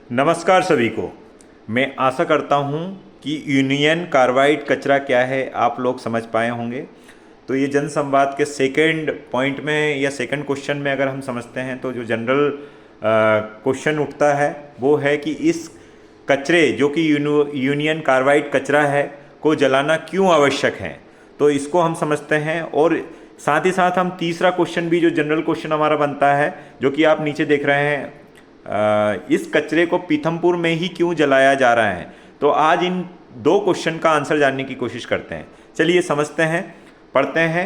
नमस्कार सभी को। मैं आशा करता हूँ कि यूनियन कार्बाइड कचरा क्या है आप लोग समझ पाए होंगे। तो ये जन संवाद के सेकंड पॉइंट में या सेकंड क्वेश्चन में अगर हम समझते हैं तो जो जनरल क्वेश्चन उठता है वो है कि इस कचरे जो कि यूनियन कार्बाइड कचरा है को जलाना क्यों आवश्यक है। तो इसको हम समझते हैं और साथ ही साथ हम तीसरा क्वेश्चन भी जो जनरल क्वेश्चन हमारा बनता है जो कि आप नीचे देख रहे हैं, इस कचरे को पीथमपुर में ही क्यों जलाया जा रहा है। तो आज इन दो क्वेश्चन का आंसर जानने की कोशिश करते हैं। चलिए समझते हैं, पढ़ते हैं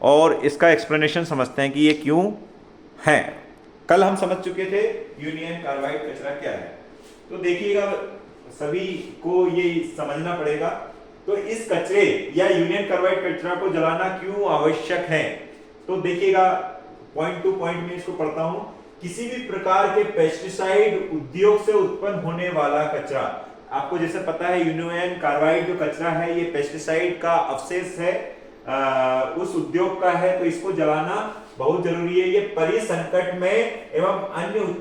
और इसका एक्सप्लेनेशन समझते हैं कि ये क्यों है। कल हम समझ चुके थे यूनियन कार्बाइड कचरा क्या है, तो देखिएगा सभी को ये समझना पड़ेगा। तो इस कचरे या यूनियन कार्बाइड कचरा को जलाना क्यों आवश्यक है, तो देखिएगा पॉइंट टू पॉइंट में इसको पढ़ता हूं। किसी भी प्रकार के पेस्टिसाइड उद्योग से उत्पन्न होने वाला कचरा, आपको जैसे पता है यूनियन कार्बाइड जो कचरा है ये पेस्टिसाइड का अवशेष है, उस उद्योग का है, तो इसको जलाना बहुत जरूरी है। ये परिसंकट में एवं अन्य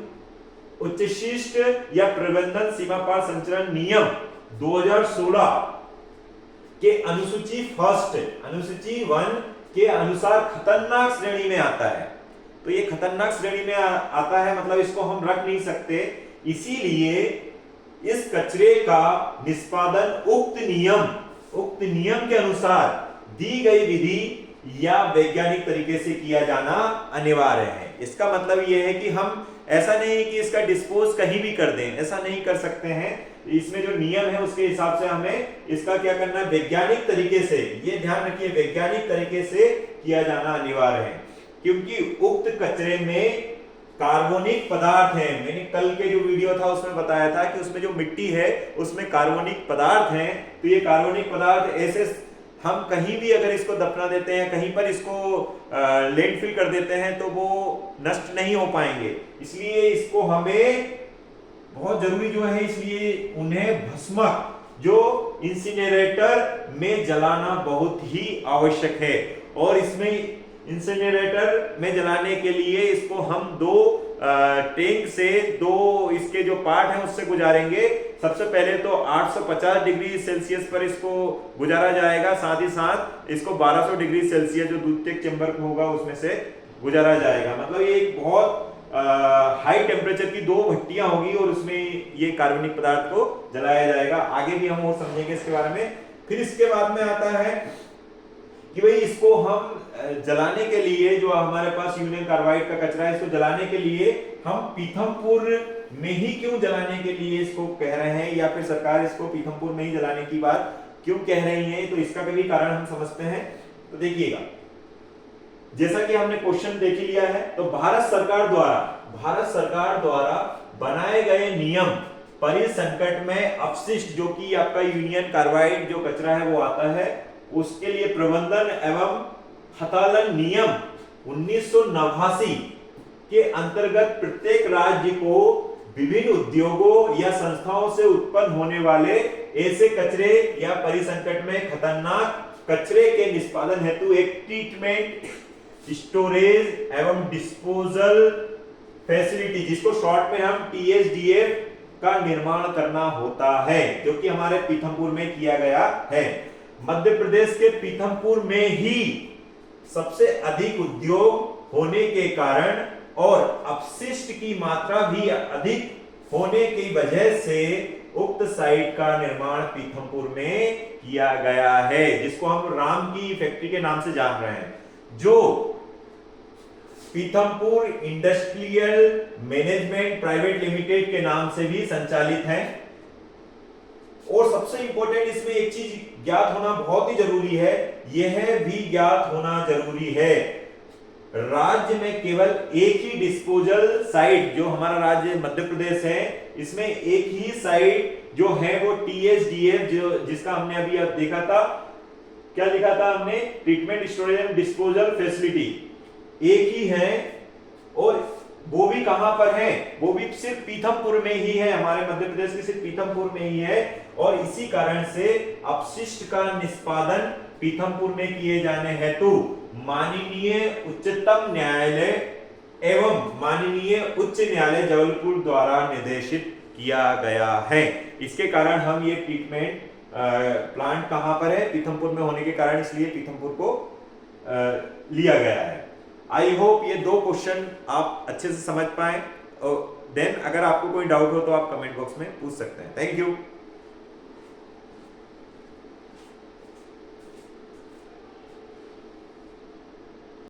उच्चशिष्ट या प्रबंधन सीमा पार संचरण नियम 2016 के अनुसूची 1 के अनुसार खतरनाक श्रेणी में आता है। तो ये खतरनाक श्रेणी में आता है, मतलब इसको हम रख नहीं सकते। इसीलिए इस कचरे का निष्पादन उक्त नियम के अनुसार दी गई विधि या वैज्ञानिक तरीके से किया जाना अनिवार्य है। इसका मतलब यह है कि हम ऐसा नहीं है कि इसका डिस्पोज कहीं भी कर दें, ऐसा नहीं कर सकते हैं। इसमें जो नियम है उसके हिसाब से हमें इसका क्या करना है, वैज्ञानिक तरीके से, ये ध्यान रखिए, वैज्ञानिक तरीके से किया जाना अनिवार्य है। क्योंकि उक्त कचरे में कार्बनिक पदार्थ हैं। मैंने कल के जो वीडियो था उसमें बताया था कि उसमें जो मिट्टी है उसमें कार्बनिक पदार्थ हैं। तो ये कार्बनिक पदार्थ ऐसे हम कहीं भी अगर इसको दफना देते हैं, कहीं पर इसको लैंडफिल कर देते हैं तो वो नष्ट नहीं हो पाएंगे। इसलिए इसको हमें बहुत जरूरी जो है, इसलिए उन्हें भस्मक जो इंसिनरेटर में जलाना बहुत ही आवश्यक है। और इसमें इंसिनरेटर में जलाने के लिए इसको हम दो टैंक से, दो इसके जो पार्ट हैं उससे गुजारेंगे। सबसे पहले तो 850 डिग्री सेल्सियस पर इसको गुजारा जाएगा, साथ ही साथ इसको 1200 डिग्री सेल्सियस जो द्वितीयक चेंबर होगा उसमें से गुजारा जाएगा। मतलब ये एक बहुत हाई टेम्परेचर की दो भट्टियां होगी और उसमें ये कार्बनिक पदार्थ को जलाया जाएगा। आगे भी हम और समझेंगे इसके बारे में। फिर इसके बाद में आता है कि भाई इसको हम जलाने के लिए, जो हमारे पास यूनियन कार्बाइड का कचरा है, इसको जलाने के लिए हम पीथमपुर में ही क्यों जलाने के लिए इसको कह रहे हैं, या फिर सरकार इसको पीथमपुर में ही जलाने की बात क्यों कह रही है, तो इसका भी कारण हम समझते हैं। तो देखिएगा, जैसा कि हमने क्वेश्चन देख लिया है, तो भारत सरकार द्वारा बनाए गए नियम परिसंकट में अपशिष्ट जो कि आपका यूनियन कार्बाइड जो कचरा है वो आता है, उसके लिए प्रबंधन एवं हतालन नियम 1989 के अंतर्गत प्रत्येक राज्य को विभिन्न उद्योगों या संस्थाओं से उत्पन्न होने वाले ऐसे कचरे या परिसंकट में खतरनाक कचरे के निष्पादन हेतु एक ट्रीटमेंट, स्टोरेज एवं डिस्पोजल फैसिलिटी, जिसको शॉर्ट में हम TSDF का निर्माण करना होता है, जो कि हमारे पीथमपुर में किया गया है। मध्य प्रदेश के पीथमपुर में ही सबसे अधिक उद्योग होने के कारण और अपशिष्ट की मात्रा भी अधिक होने की वजह से उक्त साइट का निर्माण पीथमपुर में किया गया है, जिसको हम राम की फैक्ट्री के नाम से जान रहे हैं, जो Pithampur industrial management private limited के नाम से भी संचालित है। और सबसे इंपॉर्टेंट इसमें एक चीज ज्ञात होना बहुत ही जरूरी है, यह भी ज्ञात होना जरूरी है, राज्य में केवल एक ही डिस्पोजल साइट, जो हमारा राज्य मध्य प्रदेश है, इसमें एक ही साइट जो है वो TSDF, जो जिसका हमने अभी देखा था, क्या लिखा था हमने, treatment storage and disposal facility, एक ही है। और वो भी कहां पर है, वो भी सिर्फ पीथमपुर में ही है, हमारे मध्य प्रदेश की सिर्फ पीथमपुर में ही है। और इसी कारण से अपशिष्ट का निष्पादन पीथमपुर में किए जाने हेतु माननीय उच्चतम न्यायालय एवं माननीय उच्च न्यायालय जबलपुर द्वारा निर्देशित किया गया है। इसके कारण हम ये ट्रीटमेंट प्लांट कहाँ पर है, पीथमपुर में होने के कारण इसलिए पीथमपुर को लिया गया है। आई होप ये 2 क्वेश्चन आप अच्छे से समझ पाए। देन अगर आपको कोई डाउट हो तो आप कमेंट बॉक्स में पूछ सकते हैं। Thank you.